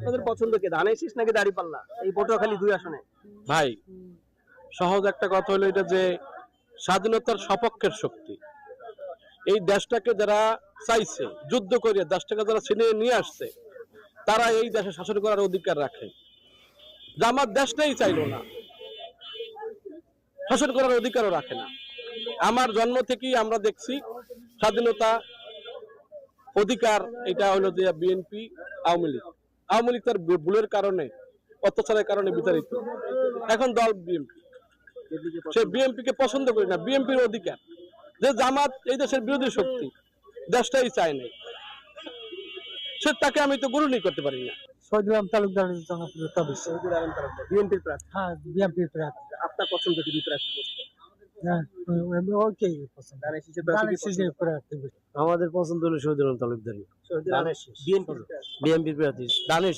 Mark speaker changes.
Speaker 1: আপনাদের পছন্দ কে, ধানের শীষ নাকি দাঁড়িপাল্লা এই পটুয়াখালী 2 আসনে?
Speaker 2: ভাই সহজ একটা কথা হলো এটা যে স্বাধীনতার সপক্ষের শক্তি, এই দেশটাকে যারা চাইছে যুদ্ধ করে দেশটাকে যারা ছিনিয়ে নিয়ে আসছে, তারা এই দেশে শাসন করার অধিকার রাখে। জামাত দেশটাই চাইলো না, শাসন করার অধিকারও রাখে না। আমার জন্ম থেকেই আমরা দেখছি স্বাধীনতা অধিকার এটা হলো যে বিএনপি আওয়ামী লীগ তার ভুলের কারণে অত্যাচারের কারণে বিতাড়িত। এখন দল বিএনপি, সে বিএনপি কে পছন্দ করি না, বিএনপির অধিকার। যে জামাত এই দেশের বিরোধী শক্তি, দেশটাই চায় নাই, সে তাকে আমি তো গ্রহণই করতে পারি না।
Speaker 3: শহীদুল আলম তালুকদারের জনপ্রিয়তা বেশি।
Speaker 1: শহীদুল আলম তালুকদার বিএনপির প্রার্থী।
Speaker 3: হ্যাঁ, বিএনপির প্রার্থী।
Speaker 1: আপনার পছন্দ কি দুই প্রার্থী?
Speaker 3: হ্যাঁ, ওকে পছন্দ।
Speaker 1: ধানের শীষের প্রার্থী কি পছন্দ?
Speaker 3: প্রার্থী বেশি।
Speaker 4: আমাদের পছন্দ হলো শহীদুল আলম তালুকদার,
Speaker 1: শহীদুল আলম বিএনপির প্রার্থী।
Speaker 4: বিএনপির প্রার্থী ধানের